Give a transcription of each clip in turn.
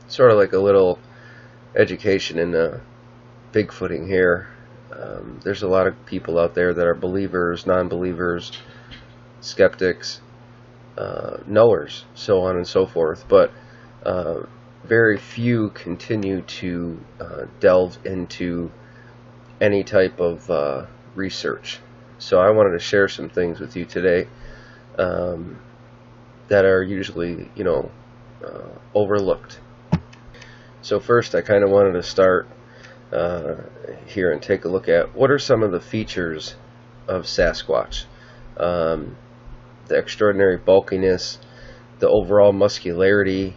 sort of like a little education in Bigfooting here. There's a lot of people out there that are believers, non-believers, skeptics, knowers, so on and so forth, but very few continue to delve into any type of research. So I wanted to share some things with you today that are usually, overlooked. So first, I kind of wanted to start here and take a look at what are some of the features of Sasquatch. The extraordinary bulkiness, the overall muscularity.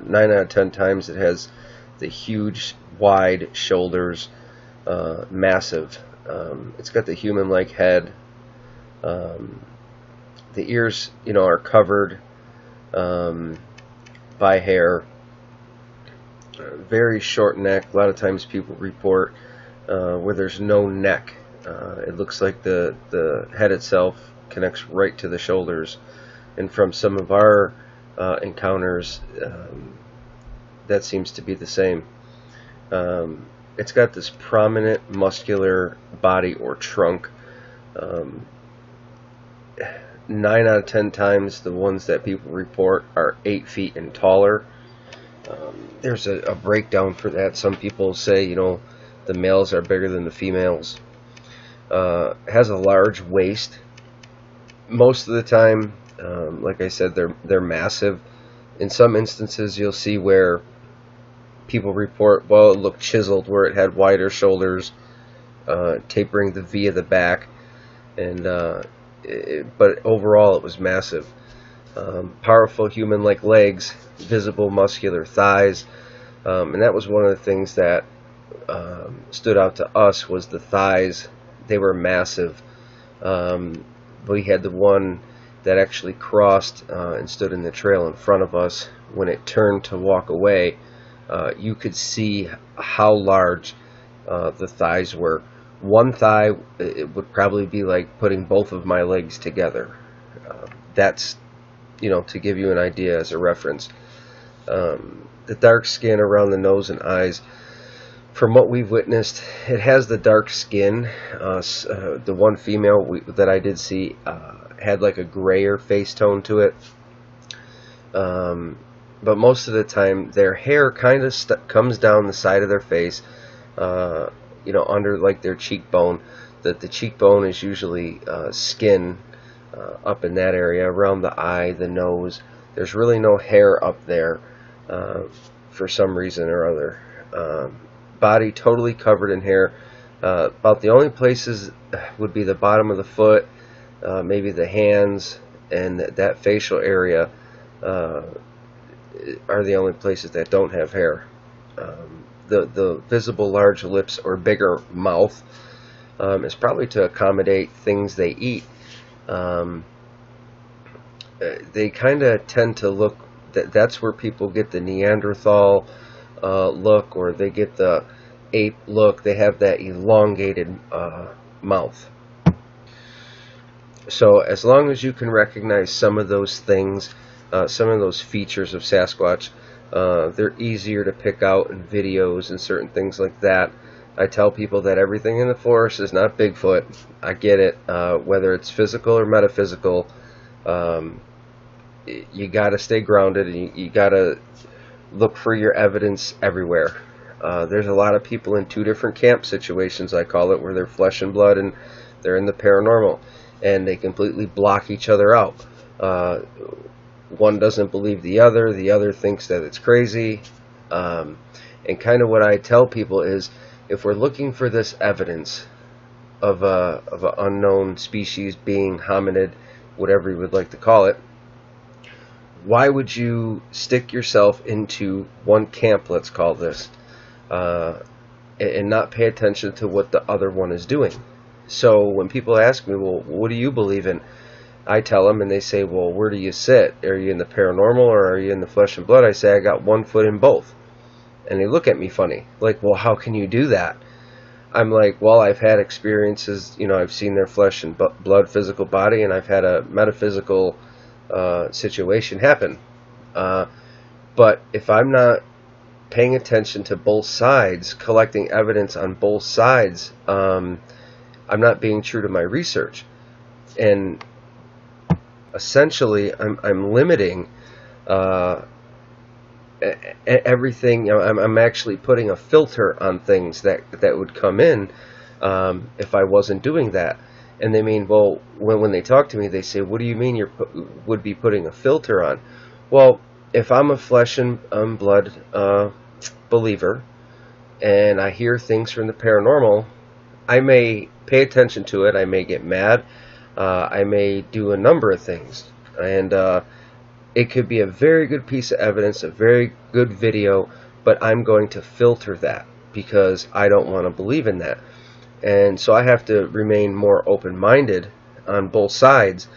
9 out of 10 times it has the huge, wide shoulders, massive. It's got the human-like head. The ears, are covered by hair. Very short neck. A lot of times people report where there's no neck. It looks like the head itself connects right to the shoulders. And from some of our encounters, that seems to be the same. It's got this prominent muscular body or trunk. 9 out of 10 times the ones that people report are 8 feet and taller. There's a breakdown for that. Some people say, the males are bigger than the females. Has a large waist. Most of the time, like I said, they're massive. In some instances, you'll see where people report, well, it looked chiseled, where it had wider shoulders, tapering the V of the back, and but overall it was massive. Powerful human-like legs, visible muscular thighs, and that was one of the things that stood out to us was the thighs. They were massive. We had the one that actually crossed and stood in the trail in front of us. When it turned to walk away, you could see how large the thighs were. One thigh, it would probably be like putting both of my legs together. That's, to give you an idea as a reference. The dark skin around the nose and eyes, from what we've witnessed, it has the dark skin. The one female that I did see had like a grayer face tone to it. But most of the time, their hair kind of comes down the side of their face, under like their cheekbone. That the cheekbone is usually skin up in that area, around the eye, the nose. There's really no hair up there for some reason or other. Body totally covered in hair. About the only places would be the bottom of the foot, maybe the hands, and that facial area are the only places that don't have hair. The visible large lips or bigger mouth is probably to accommodate things they eat. They kind of tend to look, that's where people get the Neanderthal look, or they get the ape look. They have that elongated mouth. So as long as you can recognize some of those things, some of those features of Sasquatch, they're easier to pick out in videos and certain things like that. I tell people that everything in the forest is not Bigfoot. I get it. Whether it's physical or metaphysical, you got to stay grounded, and you got to look for your evidence everywhere. There's a lot of people in two different camp situations, I call it, where they're flesh and blood and they're in the paranormal, and they completely block each other out. One doesn't believe the other thinks that it's crazy. And kind of what I tell people is, if we're looking for this evidence of an unknown species, being, hominid, whatever you would like to call it, why would you stick yourself into one camp, let's call this, and not pay attention to what the other one is doing? So when people ask me, well, what do you believe in? I tell them, and they say, well, where do you sit? Are you in the paranormal or are you in the flesh and blood? I say, I got 1 foot in both. And they look at me funny, like, well, how can you do that? I'm like, well, I've had experiences, I've seen their flesh and blood physical body, and I've had a metaphysical situation happen. But if I'm not paying attention to both sides, collecting evidence on both sides, I'm not being true to my research. And essentially, I'm limiting everything. I'm actually putting a filter on things that would come in if I wasn't doing that. And they mean, well, when they talk to me, they say, what do you mean you would be putting a filter on? Well, if I'm a flesh and blood believer and I hear things from the paranormal, I may pay attention to it. I may get mad. I may do a number of things. And it could be a very good piece of evidence, a very good video, but I'm going to filter that because I don't want to believe in that. And so I have to remain more open-minded on both sides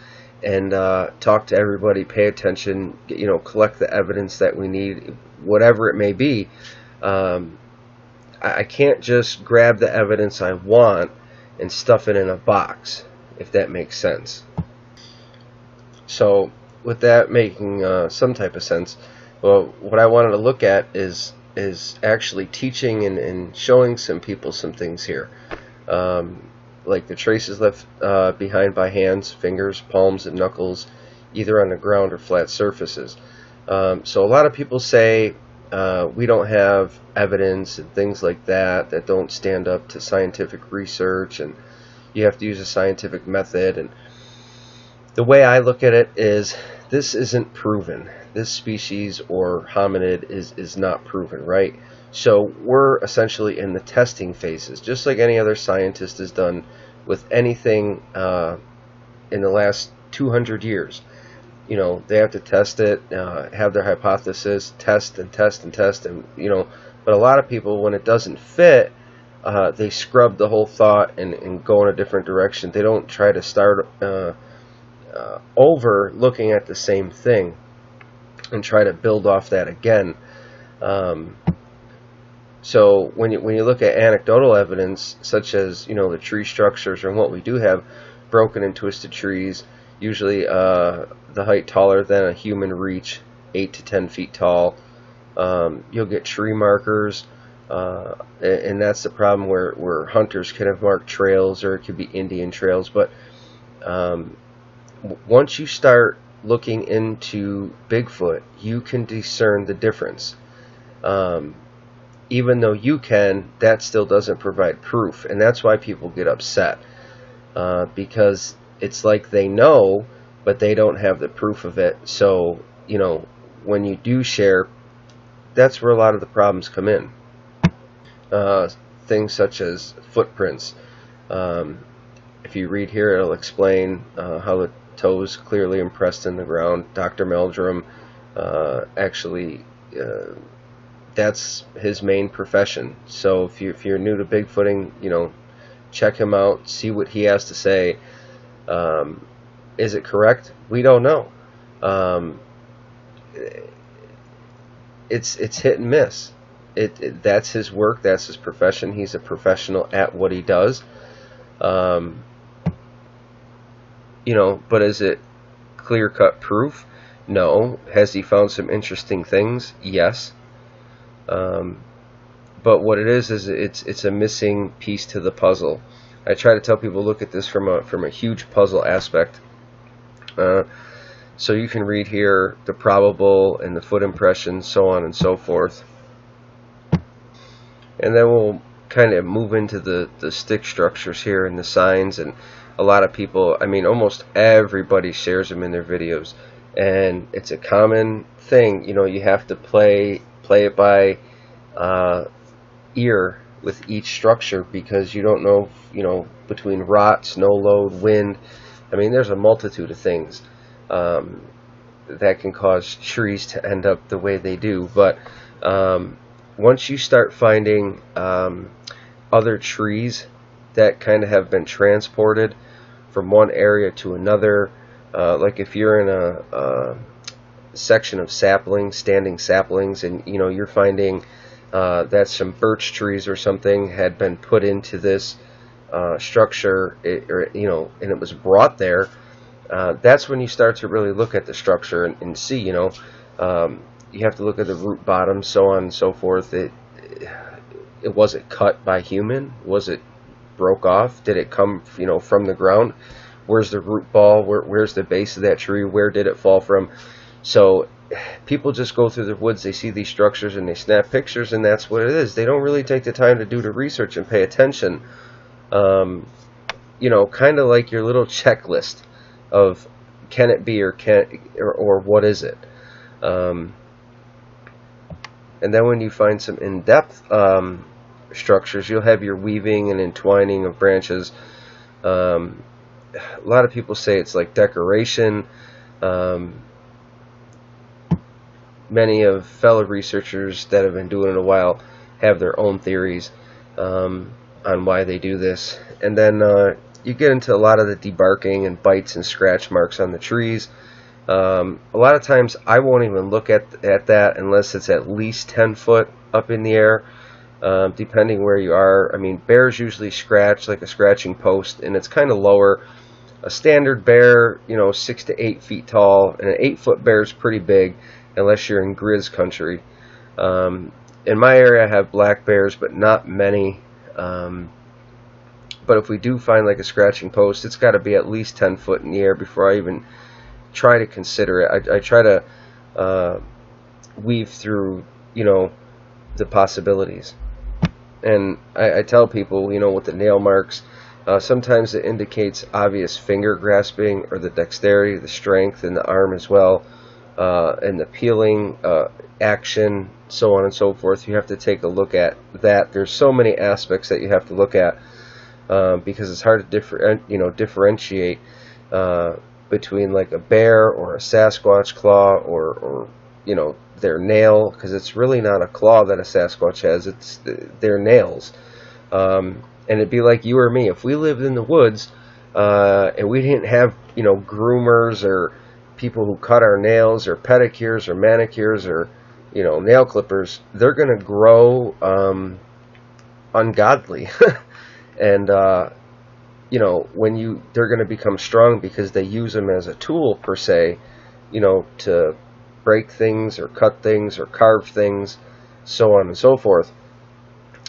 and talk to everybody, pay attention, collect the evidence that we need, whatever it may be. I can't just grab the evidence I want and stuff it in a box, if that makes sense. So with that making some type of sense, well, what I wanted to look at is actually teaching and showing some people some things here. Like the traces left behind by hands, fingers, palms, and knuckles, either on the ground or flat surfaces. So a lot of people say we don't have evidence and things like that don't stand up to scientific research, and you have to use a scientific method. And the way I look at it is, this isn't proven. This species or hominid is not proven, right? So we're essentially in the testing phases, just like any other scientist has done with anything in the last 200 years. They have to test it, have their hypothesis, test and test and test, and but a lot of people, when it doesn't fit, they scrub the whole thought and go in a different direction. They don't try to start over looking at the same thing and try to build off that again. So when you look at anecdotal evidence, such as the tree structures and what we do have, broken and twisted trees, usually the height taller than a human reach, 8 to 10 feet tall. You'll get tree markers, and that's the problem where hunters can have marked trails, or it could be Indian trails. But once you start looking into Bigfoot, you can discern the difference. Even though you can, that still doesn't provide proof, and that's why people get upset, because it's like they know, but they don't have the proof of it. So when you do share, that's where a lot of the problems come in. Things such as footprints. If you read here, it'll explain how the toes clearly impressed in the ground. Dr. Meldrum actually that's his main profession. So if you're new to Bigfooting, check him out, see what he has to say. Is it correct? We don't know. It's hit and miss. That's his work. That's his profession. He's a professional at what he does. But is it clear-cut proof? No. Has he found some interesting things? Yes. But what it is it's a missing piece to the puzzle. I try to tell people, look at this from a huge puzzle aspect. So you can read here the probable and the foot impressions, so on and so forth. And then we'll kind of move into the stick structures here and the signs. And a lot of people, almost everybody shares them in their videos. And it's a common thing, you have to play it by ear with each structure, because you don't know, between rot, snow load, wind. There's a multitude of things that can cause trees to end up the way they do. But once you start finding other trees that kind of have been transported from one area to another, like if you're in a section of saplings, standing saplings, and you're finding that some birch trees or something had been put into this structure, and it was brought there, that's when you start to really look at the structure and see, You have to look at the root bottom, so on and so forth. It was it cut by human? Was it broke off? Did it come, from the ground? Where's the root ball? Where's the base of that tree? Where did it fall from? So people just go through the woods, they see these structures, and they snap pictures, and that's what it is. They don't really take the time to do the research and pay attention. Kind of like your little checklist of can it be or what is it? And then when you find some in-depth structures, you'll have your weaving and entwining of branches. A lot of people say it's like decoration. Many of fellow researchers that have been doing it a while have their own theories on why they do this. And then you get into a lot of the debarking and bites and scratch marks on the trees. A lot of times I won't even look at that unless it's at least 10 foot up in the air, depending where you are. I mean, bears usually scratch like a scratching post, and it's kind of lower. A standard bear, 6 to 8 feet tall, and an 8-foot bear is pretty big unless you're in grizz country. In my area I have black bears, but not many. But if we do find like a scratching post, it's got to be at least 10 foot in the air before I even try to consider it. I try to weave through, the possibilities. And I tell people, with the nail marks, sometimes it indicates obvious finger grasping or the dexterity, the strength in the arm as well, and the peeling action, so on and so forth. You have to take a look at that. There's so many aspects that you have to look at. Because it's hard to differentiate between like a bear or a Sasquatch claw or their nail, because it's really not a claw that a Sasquatch has, it's their nails. And it'd be like you or me. If we lived in the woods and we didn't have groomers or people who cut our nails or pedicures or manicures or nail clippers, they're going to grow ungodly. And they're going to become strong because they use them as a tool per se, to break things or cut things or carve things, so on and so forth.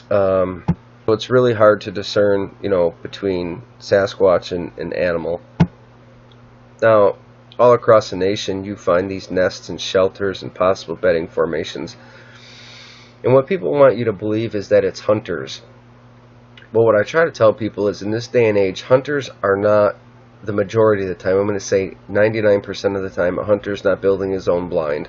So it's really hard to discern, between Sasquatch and animal. Now, all across the nation, you find these nests and shelters and possible bedding formations. And what people want you to believe is that it's hunters. Well, what I try to tell people is in this day and age, hunters are not the majority of the time. I'm going to say 99% of the time, a hunter's not building his own blind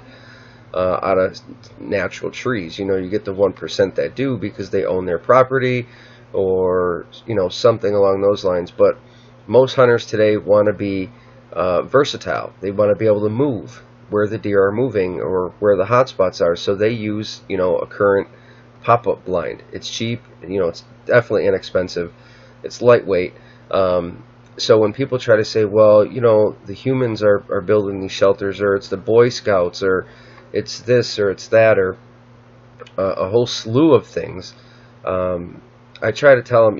out of natural trees. You get the 1% that do because they own their property or, something along those lines. But most hunters today want to be versatile. They want to be able to move where the deer are moving or where the hot spots are. So they use, a current pop-up blind. It's cheap, it's definitely inexpensive, it's lightweight. So when people try to say, well, the humans are building these shelters, or it's the Boy Scouts, or it's this or it's that, or a whole slew of things, I try to tell them,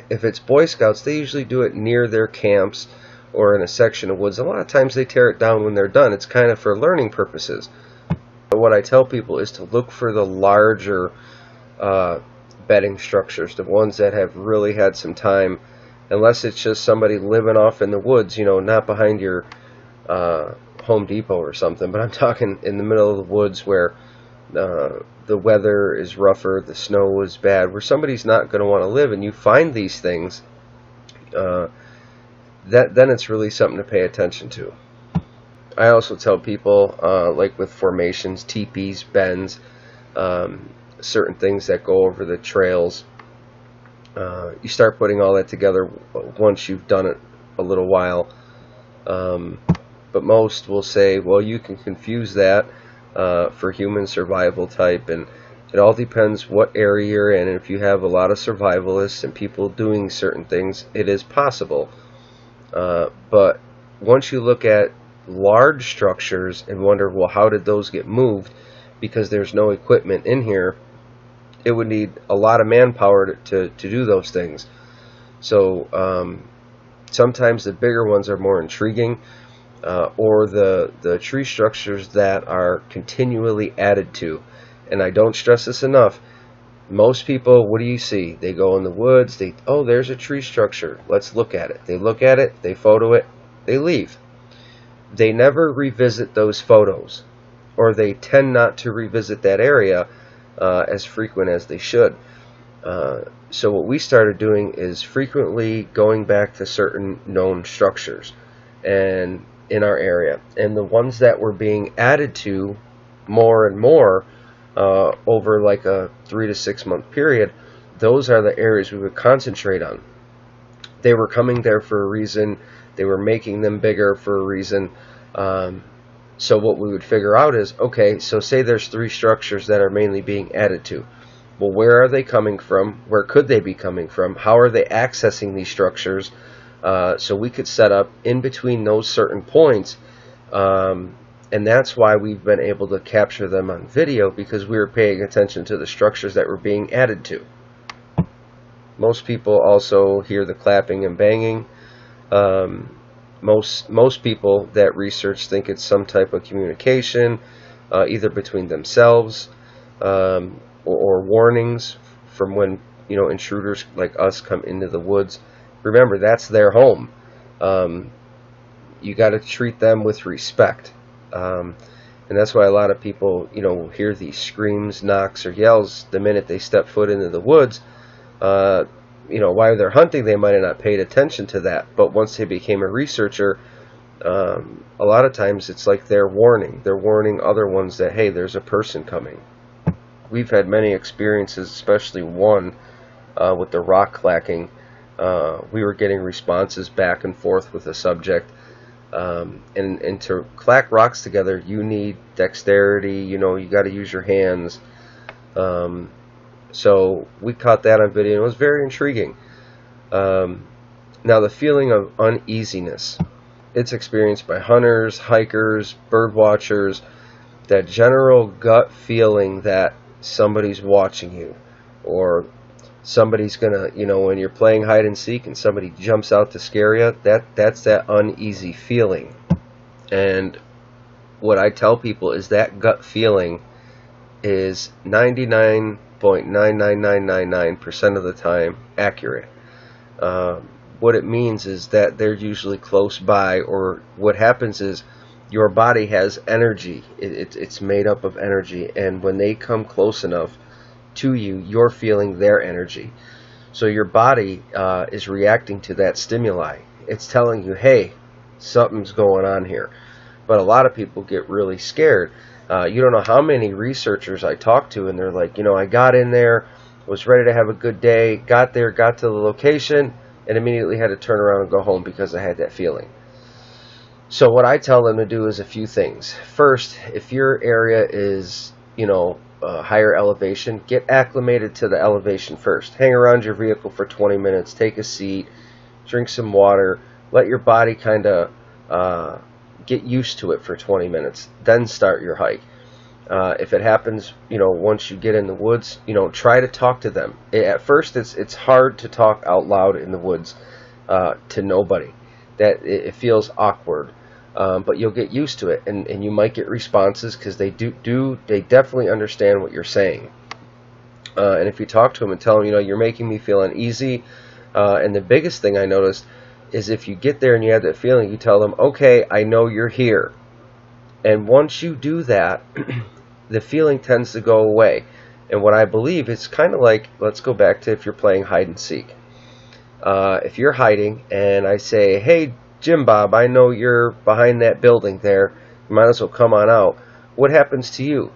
if it's Boy Scouts, they usually do it near their camps or in a section of woods. A lot of times they tear it down when they're done. It's kind of for learning purposes. But what I tell people is to look for the larger bedding structures, the ones that have really had some time, unless it's just somebody living off in the woods, not behind your Home Depot or something, but I'm talking in the middle of the woods where the weather is rougher, the snow is bad, where somebody's not going to want to live, and you find these things, then it's really something to pay attention to. I also tell people, like with formations, teepees, bends, certain things that go over the trails, you start putting all that together once you've done it a little while. But most will say, well, you can confuse that for human survival type, and it all depends what area you're in. And if you have a lot of survivalists and people doing certain things, it is possible. But once you look at large structures and wonder, well, how did those get moved? Because there's no equipment in here, it would need a lot of manpower to do those things. So sometimes the bigger ones are more intriguing. or the tree structures that are continually added to. And I don't stress this enough. Most people, what do you see? They go in the woods, oh, there's a tree structure, let's look at it. They look at it, they photo it, they leave. They never revisit those photos, or they tend not to revisit that area as frequent as they should. So what we started doing is frequently going back to certain known structures and in our area, and the ones that were being added to more and more over like a 3 to 6 month period, those are the areas we would concentrate on. They were coming there for a reason. They were making them bigger for a reason. So what we would figure out is, okay, so say there's 3 structures that are mainly being added to. Well, where are they coming from? Where could they be coming from? How are they accessing these structures? So we could set up in between those certain points. And that's why we've been able to capture them on video, because we were paying attention to the structures that were being added to. Most people also hear the clapping and banging. Most people that research think it's some type of communication, either between themselves or warnings from when intruders like us come into the woods. Remember, that's their home. You got to treat them with respect. And that's why a lot of people, hear these screams, knocks, or yells the minute they step foot into the woods. While they're hunting, they might have not paid attention to that. But once they became a researcher, a lot of times it's like they're warning. They're warning other ones that, hey, there's a person coming. We've had many experiences, especially one with the rock clacking. We were getting responses back and forth with the subject. And to clack rocks together, you need dexterity, you got to use your hands. So we caught that on video, and it was very intriguing. Now, the feeling of uneasiness, it's experienced by hunters, hikers, bird watchers, that general gut feeling that somebody's watching you, or somebody's gonna, when you're playing hide and seek and somebody jumps out to scare you, that's that uneasy feeling. And what I tell people is that gut feeling is 99.99999% of the time accurate. What it means is that they're usually close by, or what happens is your body has energy. It's made up of energy, and when they come close enough to you, you're feeling their energy. So your body is reacting to that stimuli. It's telling you, hey, something's going on here. But a lot of people get really scared. You don't know how many researchers I talk to, and they're like, I got in there, was ready to have a good day, got there, got to the location, and immediately had to turn around and go home because I had that feeling. So what I tell them to do is a few things. First, if your area is, higher elevation, get acclimated to the elevation first. Hang around your vehicle for 20 minutes, take a seat, drink some water, let your body kind of get used to it for 20 minutes, then start your hike. If it happens, once you get in the woods, try to talk to them. At first, it's hard to talk out loud in the woods to nobody. That it feels awkward. But you'll get used to it, and you might get responses because they definitely understand what you're saying. And if you talk to them and tell them, you're making me feel uneasy, and the biggest thing I noticed is if you get there and you have that feeling, you tell them, okay, I know you're here. And once you do that, the feeling tends to go away. And what I believe, it's kind of like, let's go back to if you're playing hide and seek. If you're hiding and I say, hey, Jim Bob, I know you're behind that building there, you might as well come on out. What happens to you?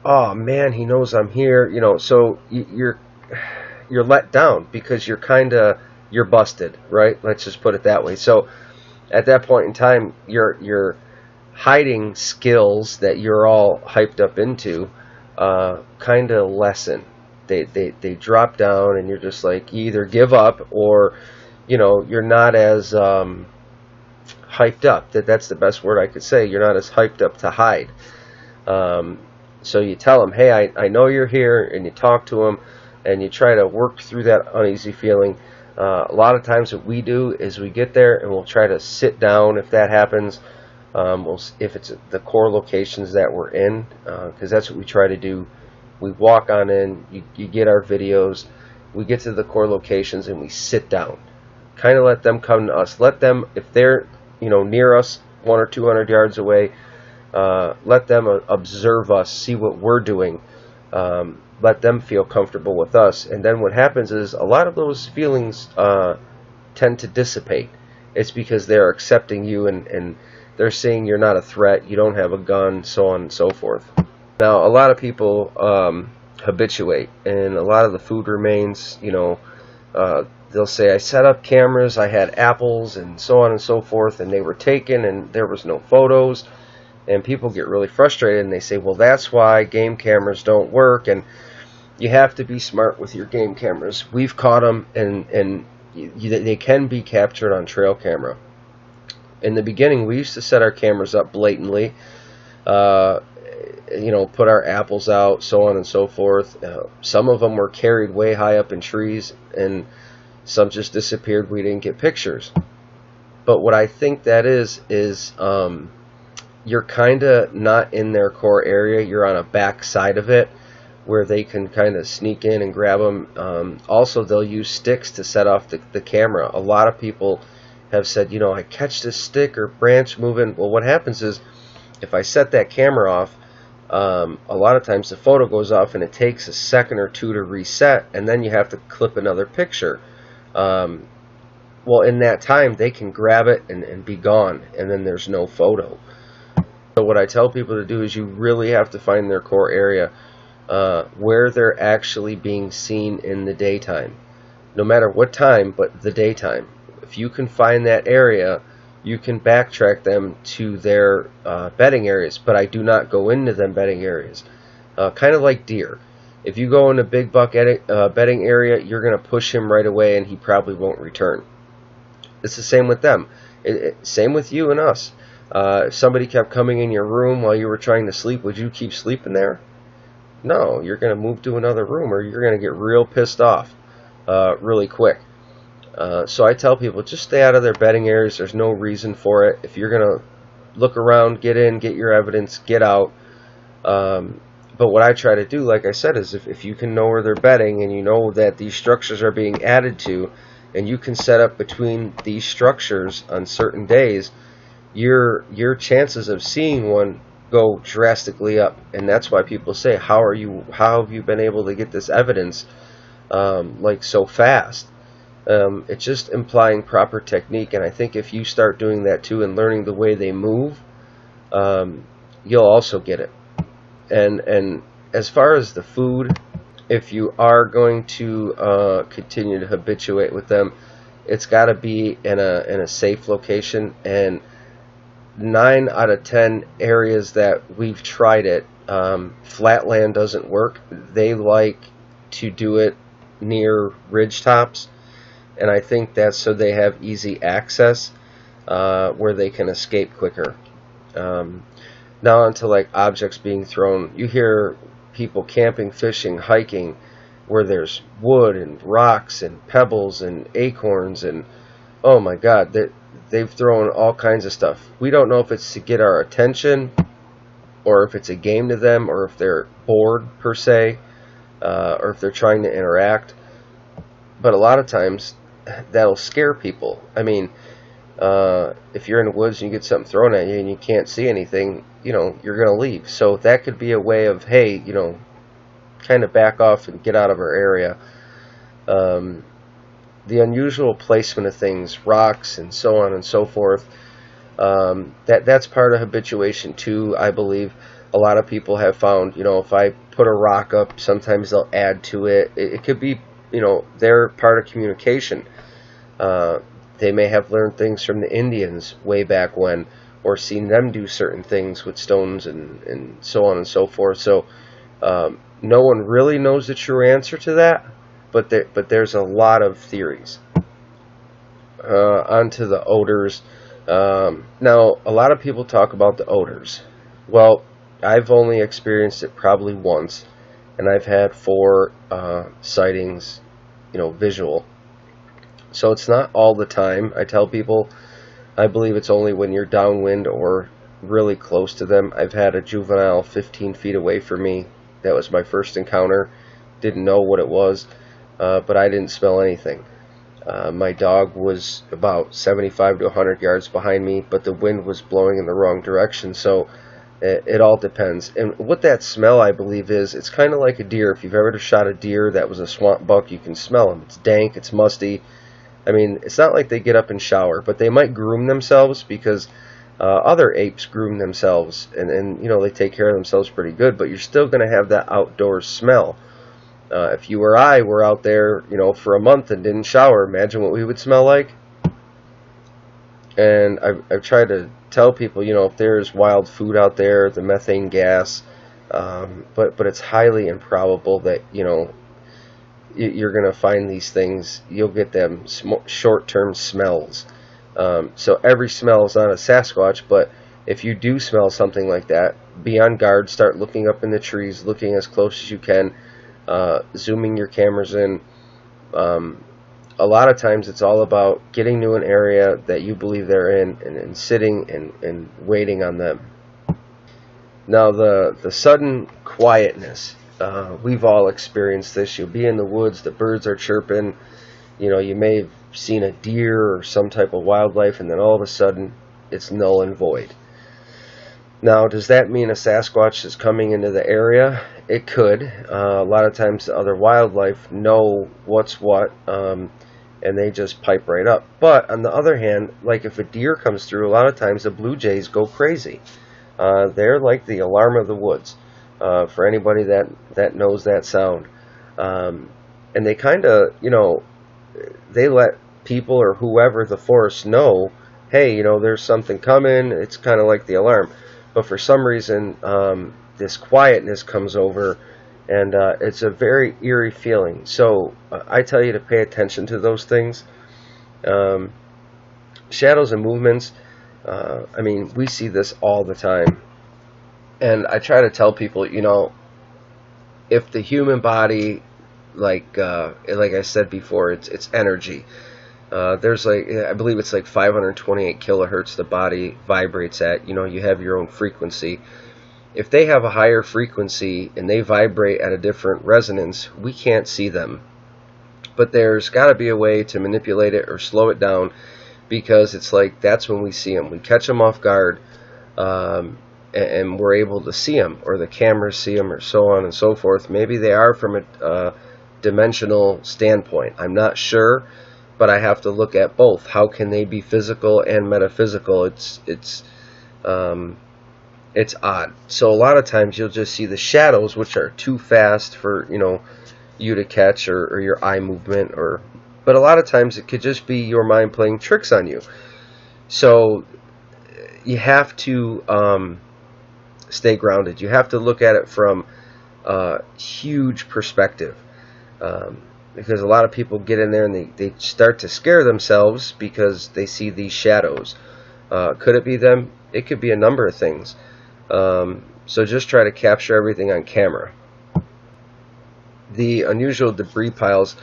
Oh man, he knows I'm here, so you're let down because you're busted, right? Let's just put it that way. So at that point in time, your hiding skills that you're all hyped up into kind of lessen. They drop down, and you're just like, you either give up or you're not as hyped up. That's the best word I could say. You're not as hyped up to hide. So you tell them, hey, I know you're here, and you talk to them, and you try to work through that uneasy feeling. A lot of times what we do is we get there and we'll try to sit down if that happens. If it's the core locations that we're in, because that's what we try to do. We walk on in, you get our videos, we get to the core locations and we sit down. Kind of let them come to us. Let them, if they're near us 100 or 200 yards away, let them observe us, see what we're doing. Let them feel comfortable with us. And then what happens is a lot of those feelings tend to dissipate. It's because they're accepting you and they're saying you're not a threat, you don't have a gun, so on and so forth. Now, a lot of people habituate, and a lot of the food remains, they'll say, I set up cameras, I had apples, and so on and so forth, and they were taken, and there was no photos. And people get really frustrated, and they say, well, that's why game cameras don't work, and you have to be smart with your game cameras. We've caught them, and they can be captured on trail camera. In the beginning, we used to set our cameras up blatantly, put our apples out, so on and so forth. Some of them were carried way high up in trees, and some just disappeared. We didn't get pictures. But what I think that is you're kind of not in their core area. You're on a back side of it where they can kind of sneak in and grab them. Also, they'll use sticks to set off the camera. A lot of people have said, I catch this stick or branch moving. Well, what happens is if I set that camera off, a lot of times the photo goes off and it takes a second or two to reset, and then you have to clip another picture. Well, in that time, they can grab it and be gone, and then there's no photo. So what I tell people to do is you really have to find their core area where they're actually being seen in the daytime. No matter what time, but the daytime. If you can find that area, you can backtrack them to their bedding areas, but I do not go into them bedding areas. Kind of like deer. If you go in a big buck bedding area, you're going to push him right away and he probably won't return. It's the same with them. Same with you and us. If somebody kept coming in your room while you were trying to sleep, would you keep sleeping there? No, you're going to move to another room or you're going to get real pissed off really quick. So I tell people, just stay out of their bedding areas. There's no reason for it. If you're going to look around, get in, get your evidence, get out. But what I try to do, like I said, is if you can know where they're bedding and you know that these structures are being added to, and you can set up between these structures on certain days, your chances of seeing one go drastically up. And that's why people say, how have you been able to get this evidence like so fast? It's just implying proper technique, and I think if you start doing that too and learning the way they move, you'll also get it. And as far as the food, if you are going to continue to habituate with them, it's got to be in a safe location. And 9 out of 10 areas that we've tried it, flatland doesn't work. They like to do it near ridge tops. And I think that's so they have easy access where they can escape quicker. Now onto like objects being thrown. You hear people camping, fishing, hiking where there's wood and rocks and pebbles and acorns and oh my God, they've thrown all kinds of stuff. We don't know if it's to get our attention or if it's a game to them or if they're bored per se or if they're trying to interact. But a lot of times that'll scare people. I mean, if you're in the woods and you get something thrown at you and you can't see anything, you're going to leave. So that could be a way of, hey, kind of back off and get out of our area. The unusual placement of things, rocks and so on and so forth, that's part of habituation too, I believe. A lot of people have found, if I put a rock up, sometimes they'll add to it. It could be, they're part of communication. They may have learned things from the Indians way back when, or seen them do certain things with stones and so on and so forth. So no one really knows the true answer to that, but there's a lot of theories. Onto the odors. Now, a lot of people talk about the odors. Well, I've only experienced it probably once, and I've had 4 sightings, visual. So it's not all the time. I tell people, I believe it's only when you're downwind or really close to them. I've had a juvenile 15 feet away from me. That was my first encounter. Didn't know what it was, but I didn't smell anything. My dog was about 75 to 100 yards behind me, but the wind was blowing in the wrong direction. So it all depends. And what that smell, I believe, is, it's kind of like a deer. If you've ever shot a deer that was a swamp buck, you can smell them. It's dank, it's musty. I mean, it's not like they get up and shower, but they might groom themselves, because other apes groom themselves, and you know, they take care of themselves pretty good, but you're still going to have that outdoor smell. If you or I were out there, you know, for a month and didn't shower, imagine what we would smell like. And I've tried to tell people, you know, if there's wild food out there, the methane gas, but it's highly improbable that, you know, you're going to find these things. You'll get them short-term smells. So every smell is not a Sasquatch, but if you do smell something like that, be on guard. Start looking up in the trees, looking as close as you can, zooming your cameras in. A lot of times it's all about getting to an area that you believe they're in, and sitting and waiting on them. Now the sudden quietness, we've all experienced this. You'll be in the woods, the birds are chirping, you know, you may have seen a deer or some type of wildlife, and then all of a sudden it's null and void. Now, does that mean a Sasquatch is coming into the area? It could. A lot of times the other wildlife know what's what, and they just pipe right up. But on the other hand, like if a deer comes through, a lot of times the blue jays go crazy. They're like the alarm of the woods, for anybody that knows that sound. And they kind of, you know, they let people or whoever the forest know, hey, you know, there's something coming. It's kind of like the alarm. But for some reason, this quietness comes over, and it's a very eerie feeling. So I tell you to pay attention to those things. Shadows and movements, I mean, we see this all the time. And I try to tell people, you know, if the human body, like I said before, it's energy. There's like, I believe it's like 528 kilohertz the body vibrates at. You know, you have your own frequency. If they have a higher frequency and they vibrate at a different resonance, we can't see them. But there's got to be a way to manipulate it or slow it down, because it's like that's when we see them. We catch them off guard, and we're able to see them, or the cameras see them, or so on and so forth. Maybe they are from a dimensional standpoint. I'm not sure, but I have to look at both. How can they be physical and metaphysical? It's odd. So a lot of times you'll just see the shadows, which are too fast for, you know, you to catch, or your eye movement, but a lot of times it could just be your mind playing tricks on you. So you have to stay grounded. You have to look at it from a huge perspective, because a lot of people get in there and they start to scare themselves because they see these shadows. Could it be them? It could be a number of things. So just try to capture everything on camera. The unusual debris piles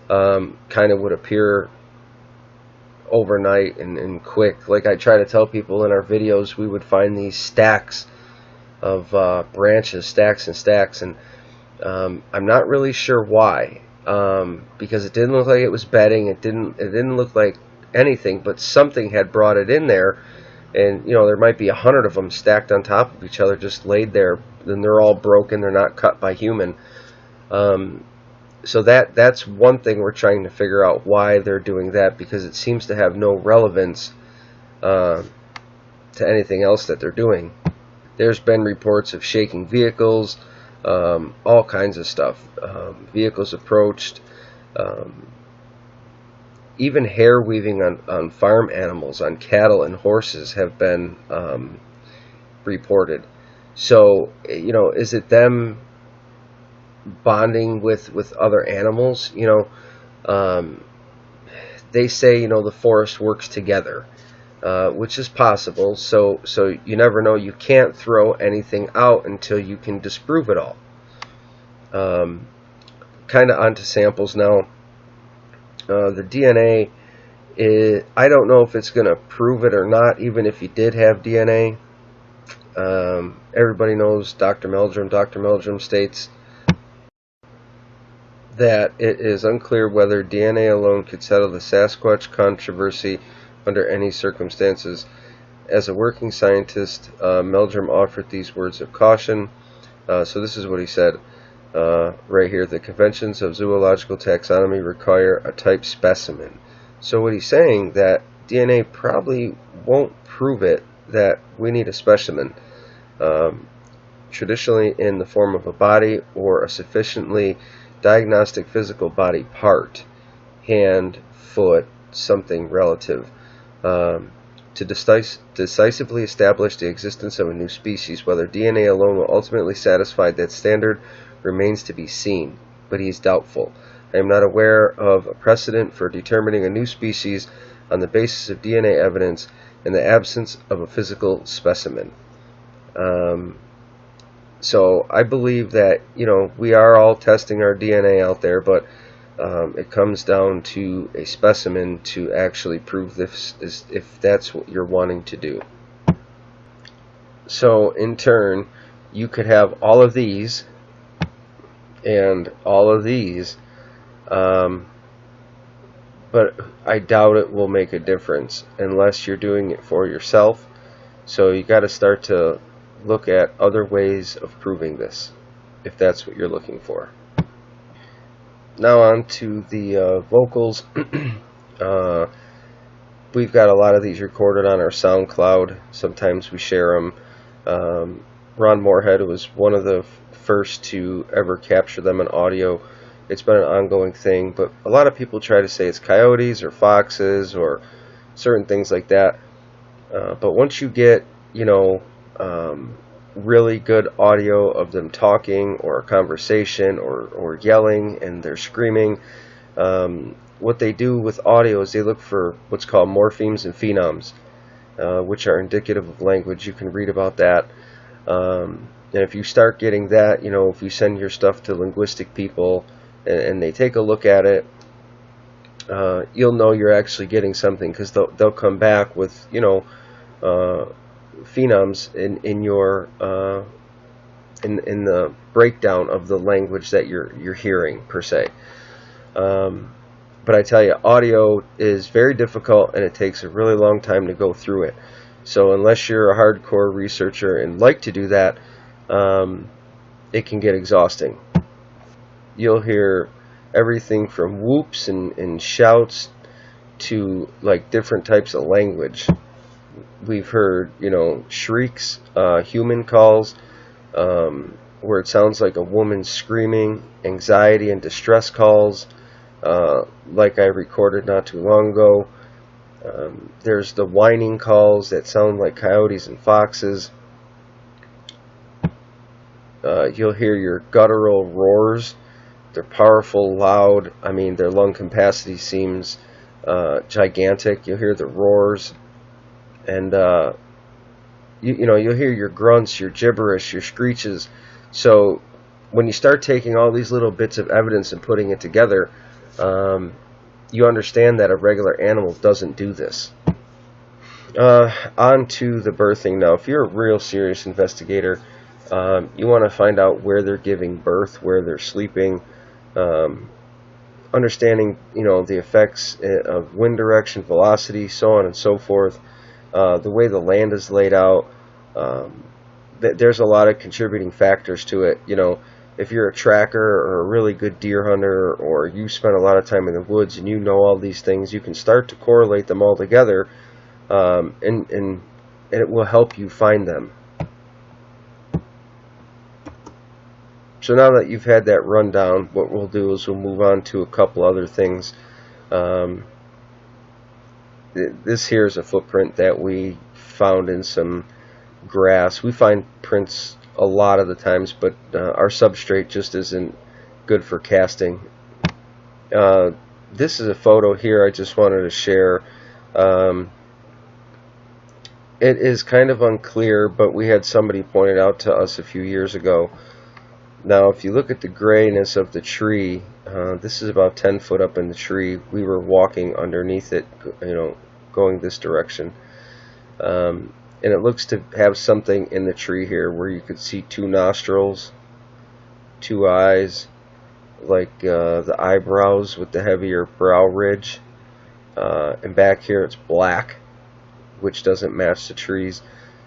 kind of would appear overnight and quick. Like I try to tell people in our videos, we would find these stacks of branches, stacks and stacks, and I'm not really sure why, because it didn't look like it was bedding. It didn't look like anything, but something had brought it in there. And you know, there might be 100 of them stacked on top of each other, just laid there. Then they're all broken. They're not cut by human. So that's one thing we're trying to figure out, why they're doing that, because it seems to have no relevance to anything else that they're doing. There's been reports of shaking vehicles, all kinds of stuff. Vehicles approached. Even hair weaving on farm animals, on cattle and horses, have been reported. So, you know, is it them bonding with other animals? You know, they say, you know, the forest works together, which is possible. So you never know. You can't throw anything out until you can disprove it all. Kind of onto samples now. The DNA I don't know if it's going to prove it or not, even if you did have DNA. Everybody knows Dr. Meldrum. Dr. Meldrum states that it is unclear whether DNA alone could settle the Sasquatch controversy under any circumstances. As a working scientist, Meldrum offered these words of caution. So this is what he said right here. The conventions of zoological taxonomy require a type specimen. So what he's saying, that DNA probably won't prove it, that we need a specimen, traditionally in the form of a body or a sufficiently diagnostic physical body part, hand, foot, something relative, to decisively establish the existence of a new species. Whether DNA alone will ultimately satisfy that standard remains to be seen, but he is doubtful. I am not aware of a precedent for determining a new species on the basis of DNA evidence in the absence of a physical specimen. So I believe that, we are all testing our DNA out there, but it comes down to a specimen to actually prove this, if that's what you're wanting to do. So in turn, you could have all of these and all of these, but I doubt it will make a difference unless you're doing it for yourself. So you got to start to look at other ways of proving this, if that's what you're looking for. Now on to the vocals. We've got a lot of these recorded on our SoundCloud. Sometimes we share them. Ron Moorhead was one of the first to ever capture them in audio. It's been an ongoing thing, but a lot of people try to say it's coyotes or foxes or certain things like that. But once you get, really good audio of them talking, or a conversation, or yelling, and they're screaming, what they do with audio is they look for what's called morphemes and phenoms, which are indicative of language. You can read about that. And if you start getting that, if you send your stuff to linguistic people and they take a look at it, you'll know you're actually getting something, because they'll come back with, phenoms in your in the breakdown of the language that you're hearing per se. But I tell you, audio is very difficult, and it takes a really long time to go through it. So unless you're a hardcore researcher and like to do that, it can get exhausting. You'll hear everything from whoops and shouts to like different types of language. We've heard, shrieks, human calls, where it sounds like a woman screaming, anxiety and distress calls, like I recorded not too long ago. There's the whining calls that sound like coyotes and foxes. You'll hear your guttural roars. They're powerful, loud. I mean, their lung capacity seems gigantic. You'll hear the roars. And you'll hear your grunts, your gibberish, your screeches. So when you start taking all these little bits of evidence and putting it together, you understand that a regular animal doesn't do this. On to the birthing now. If you're a real serious investigator, you want to find out where they're giving birth, where they're sleeping, understanding the effects of wind direction, velocity, so on and so forth. The way the land is laid out, there's a lot of contributing factors to it. If you're a tracker or a really good deer hunter, or you spend a lot of time in the woods and you know all these things, you can start to correlate them all together, and it will help you find them. So now that you've had that rundown, what we'll do is we'll move on to a couple other things. This here is a footprint that we found in some grass. We find prints a lot of the times, but our substrate just isn't good for casting. This is a photo here I just wanted to share. It is kind of unclear, but we had somebody point it out to us a few years ago. Now, if you look at the grayness of the tree, This is about 10 foot up in the tree. We were walking underneath it, going this direction. And it looks to have something in the tree here where you could see two nostrils, two eyes, like the eyebrows with the heavier brow ridge. And back here it's black, which doesn't match the trees.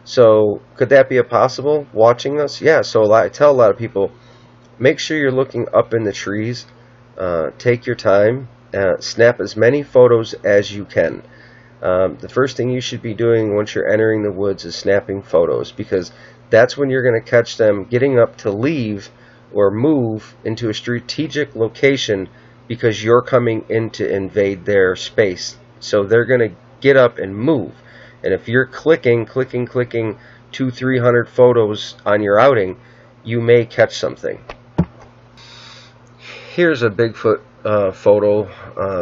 So could that be a possible watching us? Yeah, so I tell a lot of people, make sure you're looking up in the trees. Take your time, snap as many photos as you can. The first thing you should be doing once you're entering the woods is snapping photos, because that's when you're going to catch them getting up to leave or move into a strategic location, because you're coming in to invade their space. So they're going to get up and move. And if you're clicking 200-300 photos on your outing, you may catch something. Here's a Bigfoot photo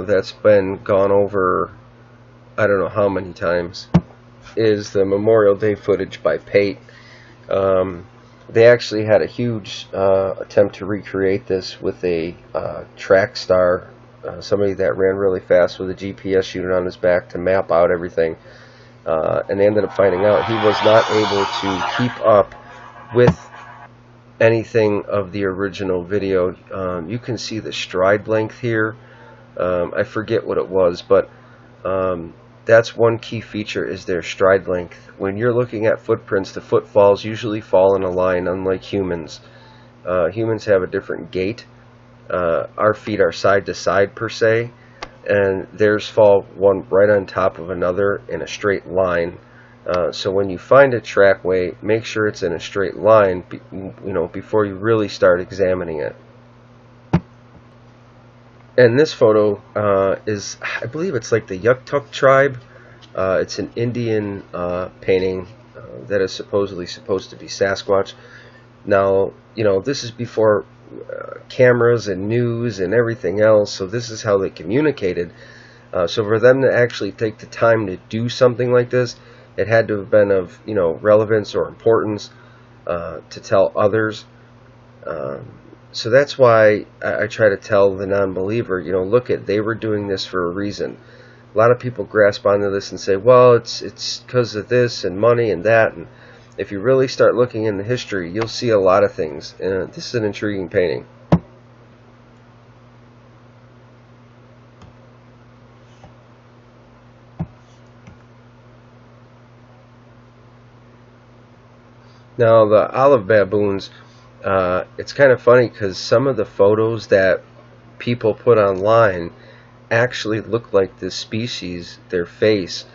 that's been gone over I don't know how many times. Is the Memorial Day footage by Pate. They actually had a huge attempt to recreate this with a track star, somebody that ran really fast with a GPS unit on his back to map out everything. And they ended up finding out he was not able to keep up with anything of the original video. You can see the stride length here. I forget what it was, but that's one key feature, is their stride length. When you're looking at footprints, the footfalls usually fall in a line, unlike humans. Humans have a different gait. Our feet are side to side per se, and theirs fall one right on top of another in a straight line. So when you find a trackway, make sure it's in a straight line, before you really start examining it. And this photo is, I believe it's like the Yuktuk tribe. It's an Indian painting that is supposedly supposed to be Sasquatch. Now, this is before cameras and news and everything else, so this is how they communicated. So for them to actually take the time to do something like this, it had to have been of relevance or importance to tell others. So that's why I try to tell the non-believer, look, they were doing this for a reason. A lot of people grasp onto this and say, well, it's because of this and money and that. And if you really start looking in the history, you'll see a lot of things. And this is an intriguing painting. Now, the olive baboons, it's kind of funny because some of the photos that people put online actually look like this species, their face.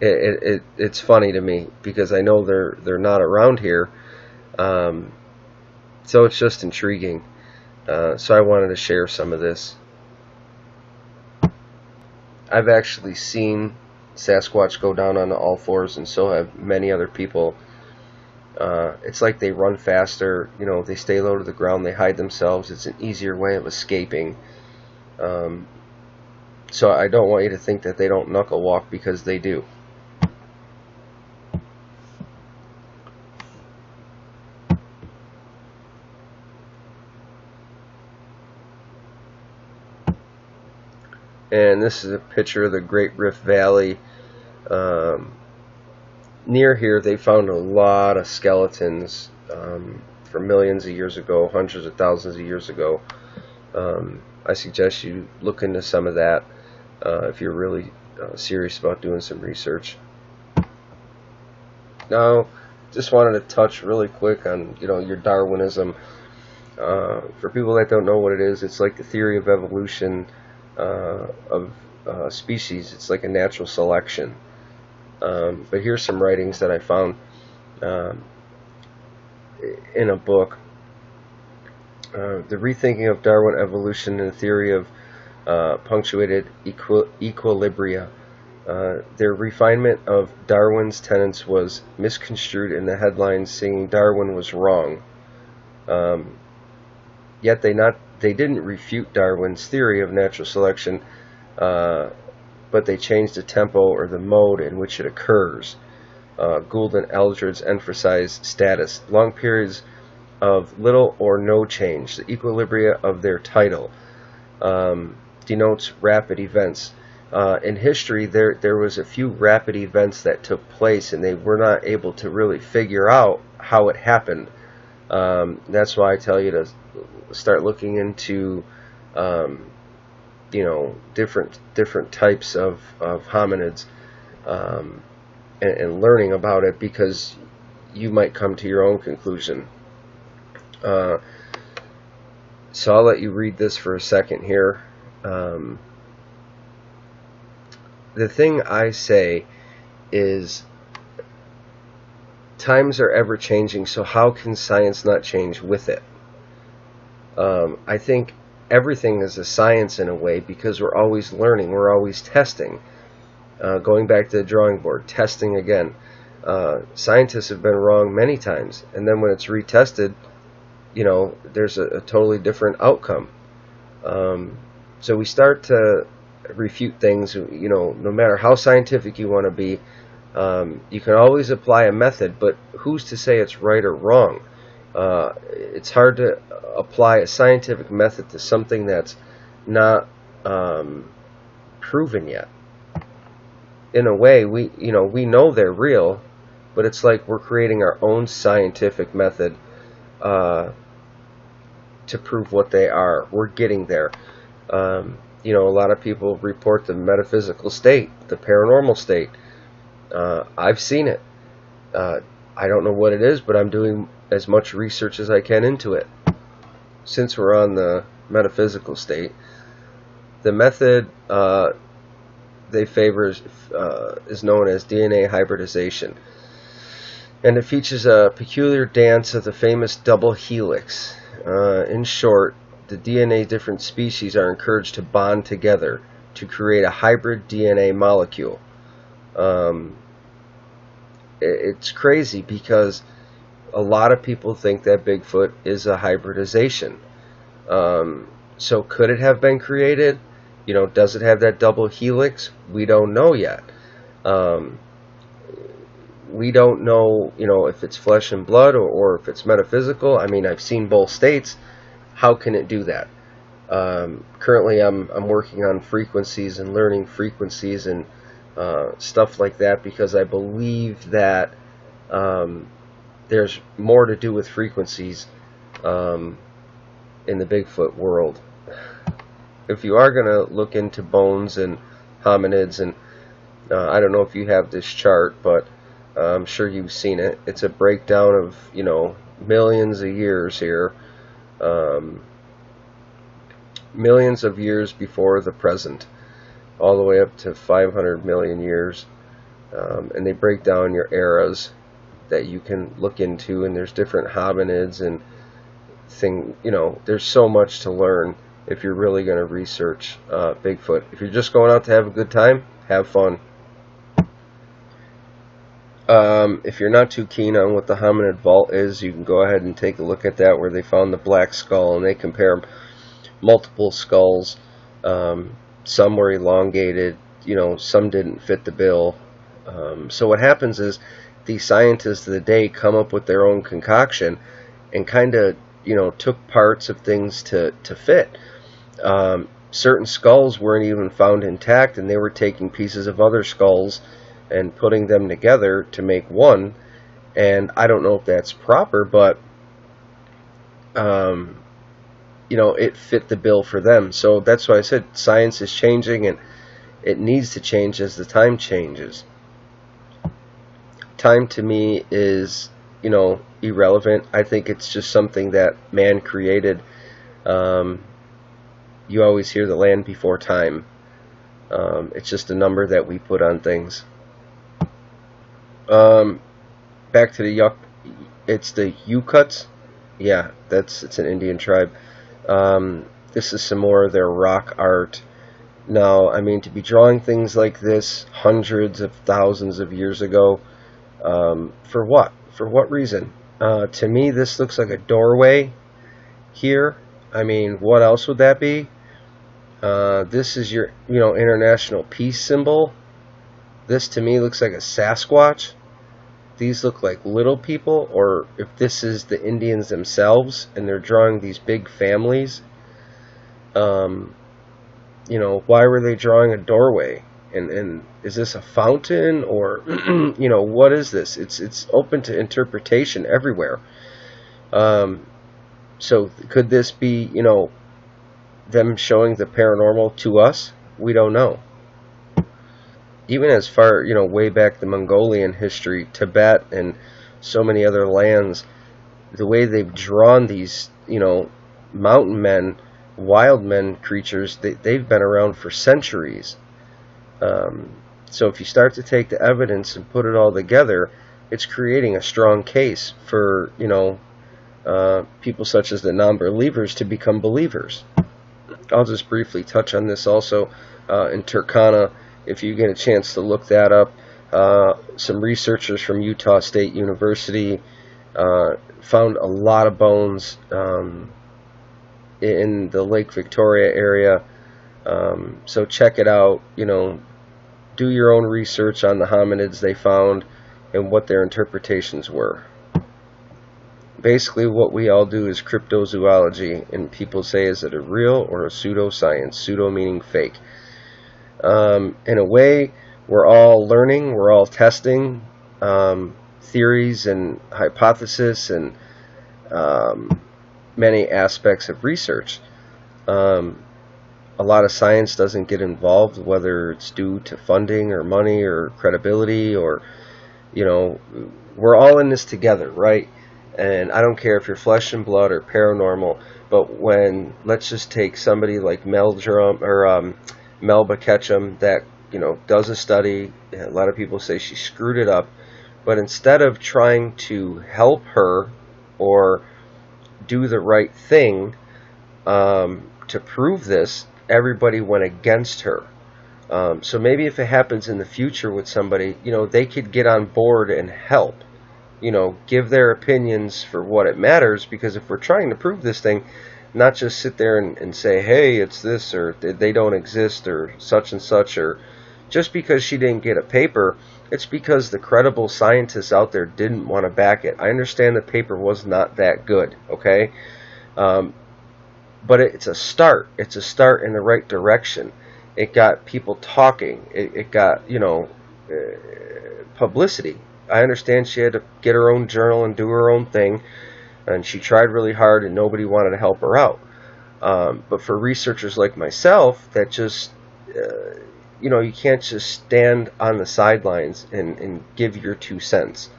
It's funny to me because I know they're not around here, so it's just intriguing. So I wanted to share some of this. I've actually seen Sasquatch go down on all fours, and so have many other people. It's like they run faster, they stay low to the ground, they hide themselves. It's an easier way of escaping. So I don't want you to think that they don't knuckle walk, because they do. And this is a picture of the Great Rift Valley. Near here they found a lot of skeletons from millions of years ago, hundreds of thousands of years ago. I suggest you look into some of that if you're really serious about doing some research. Now, just wanted to touch really quick on your Darwinism. For people that don't know what it is, it's like the theory of evolution of species. It's like a natural selection. But here's some writings that I found in a book. The Rethinking of Darwin Evolution and the Theory of Punctuated Equilibria. Their refinement of Darwin's tenets was misconstrued in the headlines saying Darwin was wrong. Yet they didn't refute Darwin's theory of natural selection, but they changed the tempo or the mode in which it occurs. Gould and Eldredge emphasized status. Long periods of little or no change. The equilibria of their title denotes rapid events. In history, there was a few rapid events that took place, and they were not able to really figure out how it happened. That's why I tell you to start looking into different types of hominids, and learning about it, because you might come to your own conclusion. So I'll let you read this for a second here. The thing I say is, times are ever changing, so how can science not change with it? I think everything is a science in a way, because we're always learning, we're always testing. Going back to the drawing board, testing again. Scientists have been wrong many times, and then when it's retested, there's a totally different outcome. So we start to refute things, no matter how scientific you want to be. You can always apply a method, but who's to say it's right or wrong? It's hard to apply a scientific method to something that's not proven yet. In a way, we know they're real, but it's like we're creating our own scientific method to prove what they are. We're getting there. A lot of people report the metaphysical state, the paranormal state. I've seen it. I don't know what it is, but I'm doing as much research as I can into it. Since we're on the metaphysical state, the method they favor is known as DNA hybridization, and it features a peculiar dance of the famous double helix. In short, the DNA different species are encouraged to bond together to create a hybrid DNA molecule. It's crazy, because a lot of people think that Bigfoot is a hybridization. So could it have been created? Does it have that double helix? We don't know yet. We don't know, if it's flesh and blood or if it's metaphysical. I mean, I've seen both states. How can it do that? Currently, I'm working on frequencies and learning frequencies and stuff like that, because I believe that there's more to do with frequencies in the Bigfoot world. If you are going to look into bones and hominids, and I don't know if you have this chart, but I'm sure you've seen it. It's a breakdown of, millions of years here. Millions of years before the present, all the way up to 500 million years. And they break down your eras that you can look into, and there's different hominids and there's so much to learn if you're really going to research Bigfoot. If you're just going out to have a good time, have fun. If you're not too keen on what the hominid vault is, you can go ahead and take a look at that, where they found the black skull, and they compare multiple skulls. Some were elongated, some didn't fit the bill. So what happens is, these scientists of the day come up with their own concoction and kind of, took parts of things to fit. Certain skulls weren't even found intact, and they were taking pieces of other skulls and putting them together to make one. And I don't know if that's proper, but it fit the bill for them. So that's why I said science is changing, and it needs to change as the time changes. Time to me is, irrelevant. I think it's just something that man created. You always hear the land before time. It's just a number that we put on things. Back to the it's the Yukuts. Yeah, it's an Indian tribe. This is some more of their rock art. Now, I mean, to be drawing things like this hundreds of thousands of years ago, for what? For what reason? To me, this looks like a doorway here. I mean, what else would that be? This is your, international peace symbol. This to me looks like a Sasquatch. these look like little people, or if this is the Indians themselves and they're drawing these big families. You know, why were they drawing a doorway? And is this a fountain, or you know, what is this? It's open to interpretation everywhere. So could this be, you know, them showing the paranormal to us? We don't know. Even as far, you know, way back the Mongolian history, Tibet, and so many other lands, the way they've drawn these, you know, mountain men, wild men creatures, they've been around for centuries. So if you start to take the evidence and put it all together, it's creating a strong case for, you know, people such as the non-believers to become believers. I'll just briefly touch on this also in Turkana. If you get a chance to look that up, some researchers from Utah State University found a lot of bones in the Lake Victoria area. So check it out. You know, do your own research on the hominids they found and what their interpretations were. Basically, what we all do is cryptozoology, and people say, is it a real or a pseudoscience? Pseudo meaning fake. In a way, we're all learning, we're all testing theories and hypotheses and many aspects of research. A lot of science doesn't get involved, whether it's due to funding or money or credibility, or, you know, we're all in this together, right? And I don't care if you're flesh and blood or paranormal, but when, let's just take somebody like µ ģɪḻᴜᴜ that, you know, does a study. A lot of people say she screwed it up, but instead of trying to help her or do the right thing to prove this, everybody went against her. So maybe if it happens in the future with somebody, you know, they could get on board and help, you know, give their opinions for what it matters. Because if we're trying to prove this thing, not just sit there and say, hey, it's this, or they don't exist, or such and such, or just because she didn't get a paper, it's because the credible scientists out there didn't want to back it. I understand the paper was not that good, okay? But it's a start. It's a start in the right direction. It got people talking. It got, you know, publicity. I understand she had to get her own journal and do her own thing, and she tried really hard and nobody wanted to help her out. But for researchers like myself that just, you know, you can't just stand on the sidelines and give your 2 cents.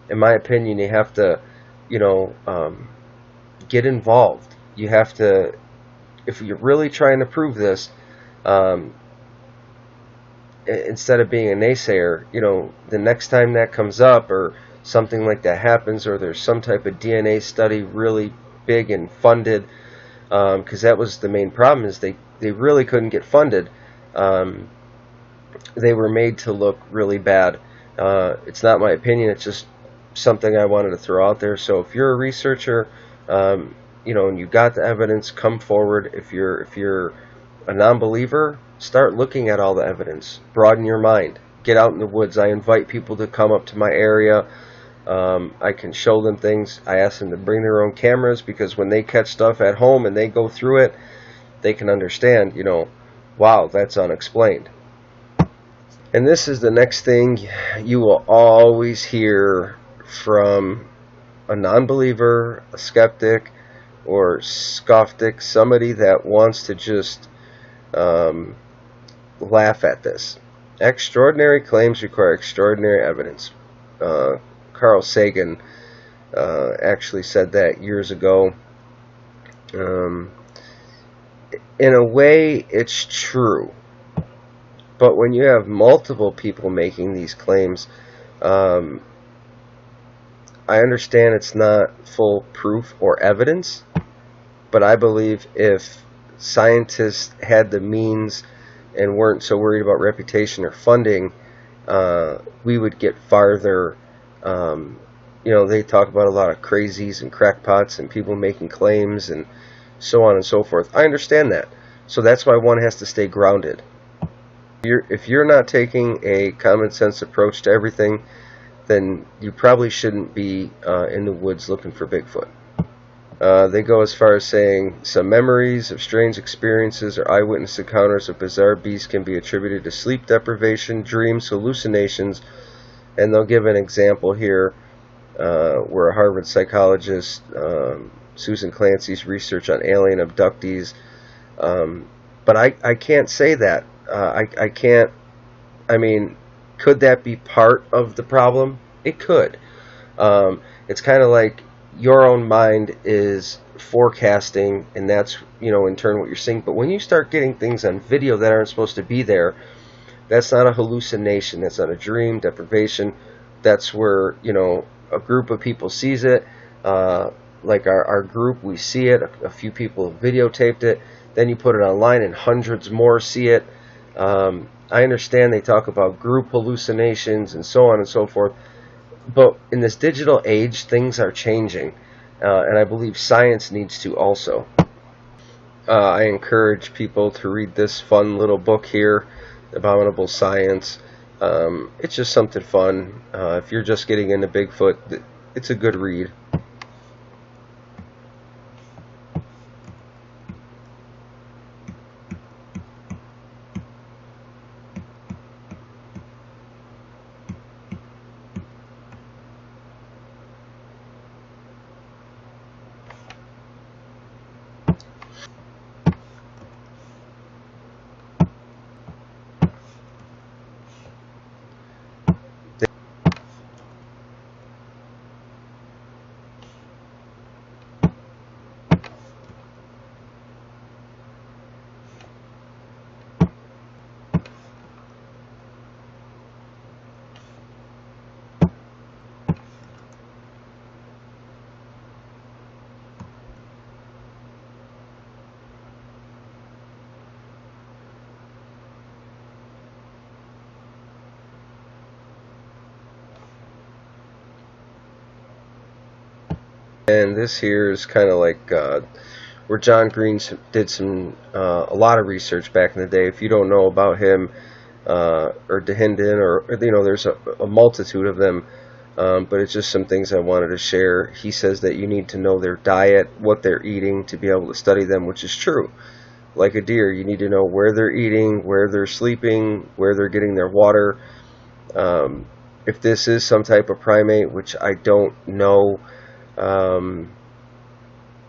In my opinion, you have to, you know, get involved. You have to, if you're really trying to prove this, instead of being a naysayer, you know, the next time that comes up or something like that happens, or there's some type of DNA study really big and funded, because that was the main problem, is they really couldn't get funded. They were made to look really bad. It's not my opinion, it's just something I wanted to throw out there. So if you're a researcher, you know, and you got the evidence, come forward. If you're a non-believer, start looking at all the evidence. Broaden your mind. Get out in the woods. I invite people to come up to my area. I can show them things. I ask them to bring their own cameras, because when they catch stuff at home and they go through it, they can understand, you know, wow, that's unexplained. And this is the next thing you will always hear from a non-believer, a skeptic, or scofftic, somebody that wants to just laugh at this. Extraordinary claims require extraordinary evidence. Carl Sagan actually said that years ago. In a way, it's true. But when you have multiple people making these claims, I understand it's not full proof or evidence, but I believe if scientists had the means and weren't so worried about reputation or funding, we would get farther. You know, they talk about a lot of crazies and crackpots and people making claims and so on and so forth. I understand that. So that's why one has to stay grounded. If you're not taking a common sense approach to everything, then you probably shouldn't be in the woods looking for Bigfoot. They go as far as saying some memories of strange experiences or eyewitness encounters of bizarre beasts can be attributed to sleep deprivation, dreams, hallucinations, and they'll give an example here where a Harvard psychologist, Susan Clancy's research on alien abductees, but I can't say that. I can't, I mean, could that be part of the problem? It could. It's kind of like your own mind is forecasting, and that's, in turn what you're seeing. But when you start getting things on video that aren't supposed to be there, that's not a hallucination. That's not a dream, deprivation. That's where, a group of people sees it. Like our group, we see it. A few people have videotaped it. Then you put it online and hundreds more see it. I understand they talk about group hallucinations and so on and so forth. But in this digital age, things are changing, and I believe science needs to also. I encourage people to read this fun little book here, Abominable Science. It's just something fun. If you're just getting into Bigfoot, it's a good read. And this here is kind of like where John Green did a lot of research back in the day. If you don't know about him, or Dehinden, or there's a multitude of them, but it's just some things I wanted to share. He says that you need to know their diet, what they're eating, to be able to study them, which is true. Like a deer, you need to know where they're eating, where they're sleeping, where they're getting their water. If this is some type of primate, which I don't know.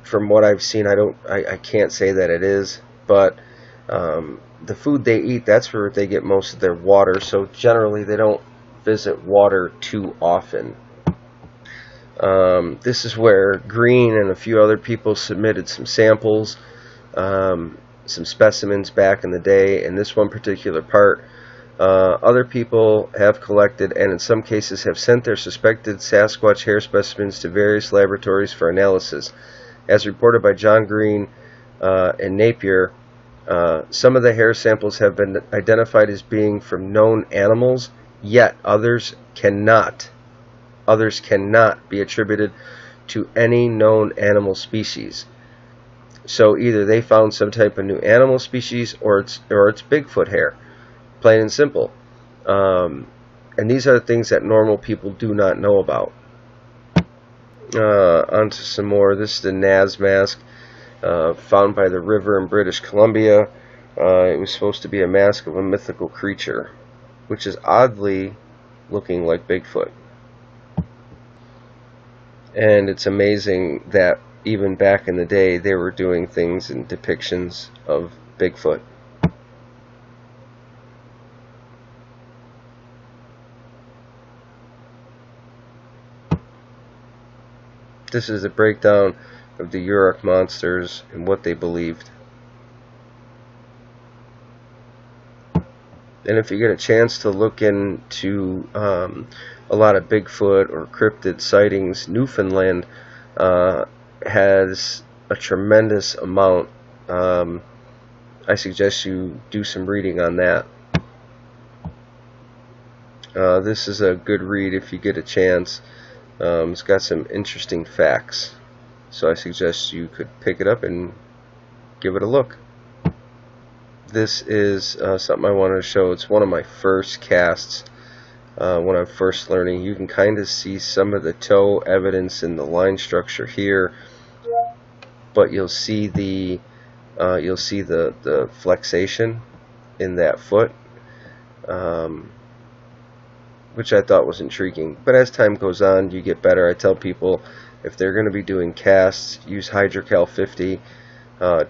From what I've seen, I can't say that it is, but the food they eat, that's where they get most of their water, so generally they don't visit water too often. This is where Green and a few other people submitted some samples, some specimens back in the day, and this one particular part, other people have collected and in some cases have sent their suspected Sasquatch hair specimens to various laboratories for analysis. As reported by John Green and Napier, some of the hair samples have been identified as being from known animals, yet others cannot be attributed to any known animal species. So either they found some type of new animal species or it's Bigfoot hair. Plain and simple. And these are the things that normal people do not know about. On to some more. This is the Naz mask found by the river in British Columbia. It was supposed to be a mask of a mythical creature, which is oddly looking like Bigfoot. And it's amazing that even back in the day they were doing things and depictions of Bigfoot. This is a breakdown of the Yurok monsters and what they believed. And if you get a chance to look into a lot of Bigfoot or cryptid sightings, Newfoundland has a tremendous amount. I suggest you do some reading on that. This is a good read if you get a chance. It's got some interesting facts, so I suggest you could pick it up and give it a look. This is something I wanted to show. It's one of my first casts when I'm first learning. You can kind of see some of the toe evidence in the line structure here, but you'll see the flexation in that foot, which I thought was intriguing. But as time goes on, you get better. I tell people, if they're going to be doing casts, use Hydrocal 50.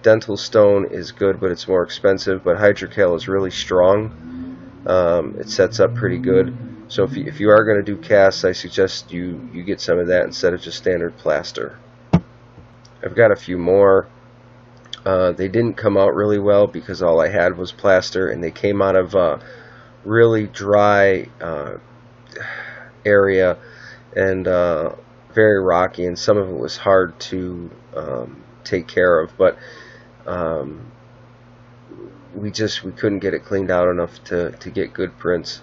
Dental stone is good, but it's more expensive. But Hydrocal is really strong. It sets up pretty good. So if you are going to do casts, I suggest you get some of that instead of just standard plaster. I've got a few more. They didn't come out really well because all I had was plaster, and they came out of a really dry area and very rocky, and some of it was hard to take care of, but we couldn't get it cleaned out enough to get good prints.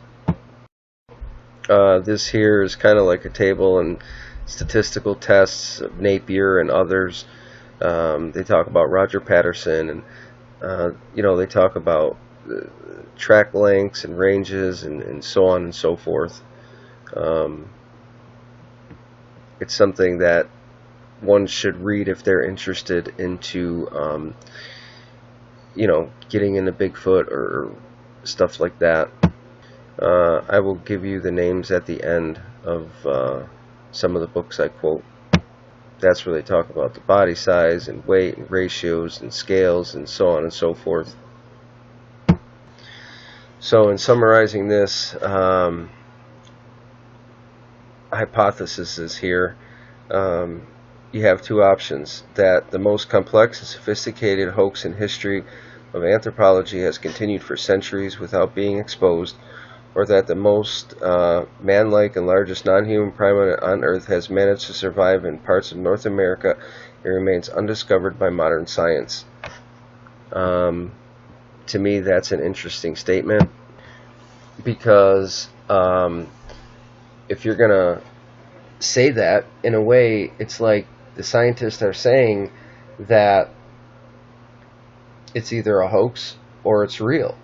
This here is kind of like a table and statistical tests of Napier and others. They talk about Roger Patterson, and they talk about track lengths and ranges and so on and so forth. It's something that one should read if they're interested into getting into Bigfoot or stuff like that. I will give you the names at the end of some of the books I quote. That's where they talk about the body size and weight and ratios and scales and so on and so forth. So in summarizing this, hypothesis is here. You have two options: that the most complex and sophisticated hoax in history of anthropology has continued for centuries without being exposed, or that the most man-like and largest non-human primate on Earth has managed to survive in parts of North America and remains undiscovered by modern science. To me, that's an interesting statement, because if you're going to say that, in a way, it's like the scientists are saying that it's either a hoax or it's real.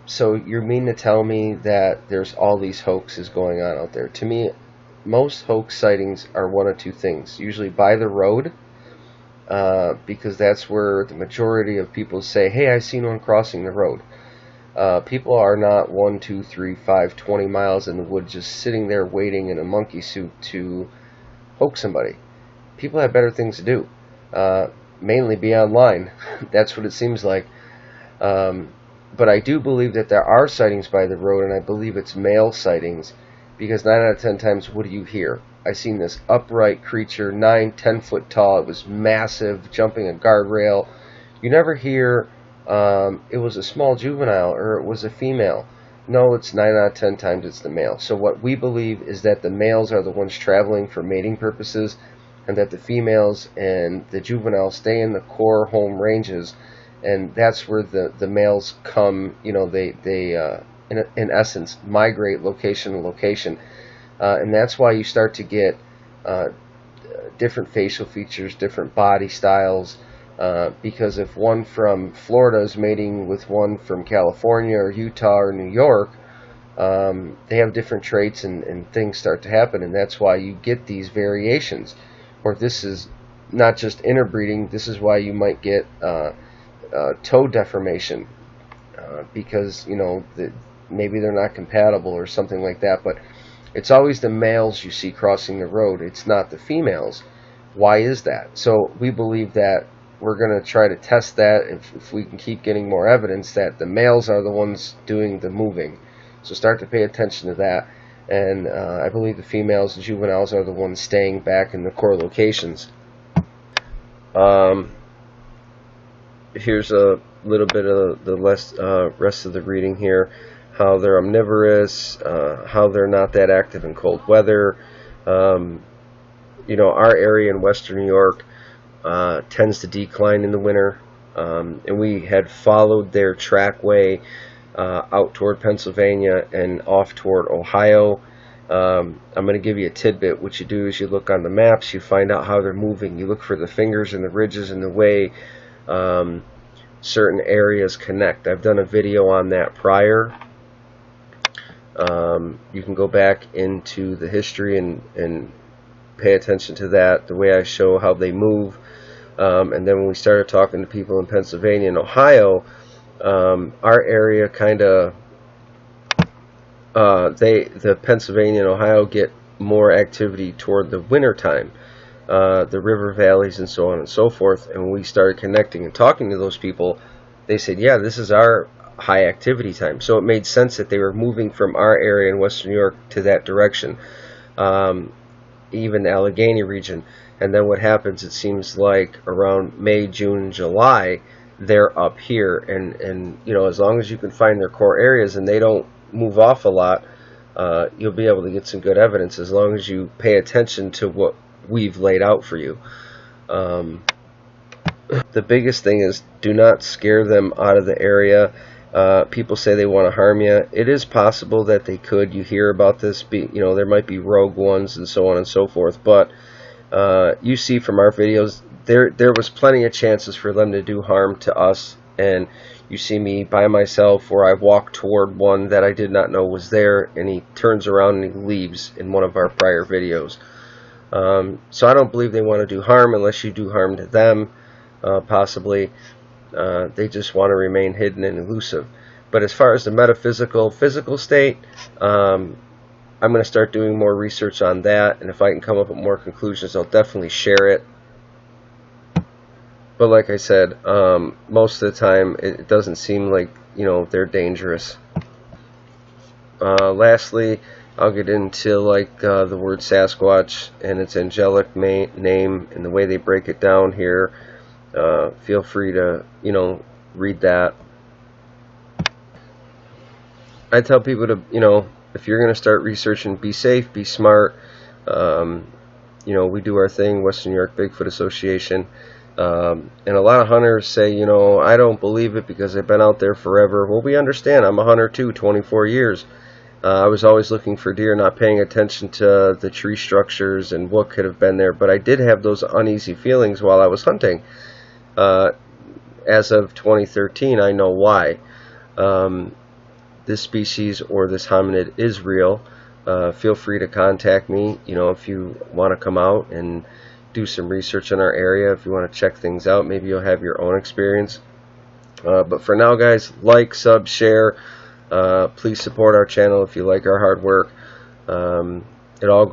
So you mean to tell me that there's all these hoaxes going on out there? To me, most hoax sightings are one of two things. Usually by the road, because that's where the majority of people say, hey, I seen one crossing the road. People are not 1, 2, 3, 5, 20 miles in the woods just sitting there waiting in a monkey suit to hoax somebody. People have better things to do. Mainly be online. That's what it seems like. But I do believe that there are sightings by the road, and I believe it's male sightings, because 9 out of 10 times, what do you hear? I seen this upright creature, 9, 10 foot tall. It was massive, jumping a guardrail. You never hear it was a small juvenile or it was a female. No, it's 9 out of 10 times it's the male. So what we believe is that the males are the ones traveling for mating purposes, and that the females and the juveniles stay in the core home ranges, and that's where the males come. They in essence migrate location to location, and that's why you start to get different facial features, different body styles, because if one from Florida is mating with one from California or Utah or New York, they have different traits, and things start to happen, and that's why you get these variations. Or this is not just interbreeding, this is why you might get toe deformation, because maybe they're not compatible or something like that. But it's always the males you see crossing the road, it's not the females. Why is that? So we believe that we're going to try to test that if we can keep getting more evidence that the males are the ones doing the moving. So start to pay attention to that. And I believe the females and juveniles are the ones staying back in the core locations. Here's a little bit of the rest of the reading here. How they're omnivorous, how they're not that active in cold weather. Our area in western New York tends to decline in the winter, and we had followed their trackway out toward Pennsylvania and off toward Ohio. I'm going to give you a tidbit. What you do is you look on the maps, you find out how they're moving, you look for the fingers and the ridges and the way certain areas connect. I've done a video on that prior. You can go back into the history and pay attention to that, the way I show how they move. And then when we started talking to people in Pennsylvania and Ohio, our area kind of, the Pennsylvania and Ohio get more activity toward the winter time, the river valleys and so on and so forth. And when we started connecting and talking to those people, they said, yeah, this is our high activity time. So it made sense that they were moving from our area in Western New York to that direction, even the Allegheny region. And then what happens, it seems like around May, June, July, they're up here. And you know, as long as you can find their core areas and they don't move off a lot, you'll be able to get some good evidence as long as you pay attention to what we've laid out for you. The biggest thing is, do not scare them out of the area. People say they want to harm you. It is possible that they could. You hear about this, you know, there might be rogue ones and so on and so forth, but you see from our videos, there was plenty of chances for them to do harm to us. And you see me by myself where I walk toward one that I did not know was there, and he turns around and he leaves in one of our prior videos. So I don't believe they want to do harm unless you do harm to them, possibly. They just want to remain hidden and elusive. But as far as the metaphysical, physical state, I'm going to start doing more research on that, and if I can come up with more conclusions, I'll definitely share it. But like I said, most of the time it doesn't seem like, you know, they're dangerous. Lastly, I'll get into like the word Sasquatch and its angelic name and the way they break it down here. Feel free to, you know, read that. I tell people to, you know, if you're going to start researching, be safe, be smart. You know, we do our thing, Western New York Bigfoot Association. And a lot of hunters say, you know, I don't believe it because I've been out there forever. Well, we understand. I'm a hunter too, 24 years. I was always looking for deer, not paying attention to the tree structures and what could have been there. But I did have those uneasy feelings while I was hunting. As of 2013, I know why. This species or this hominid is real. Feel free to contact me, you know, if you want to come out and do some research in our area, if you want to check things out. Maybe you'll have your own experience. But for now, guys, like, sub, share. Please support our channel if you like our hard work. It all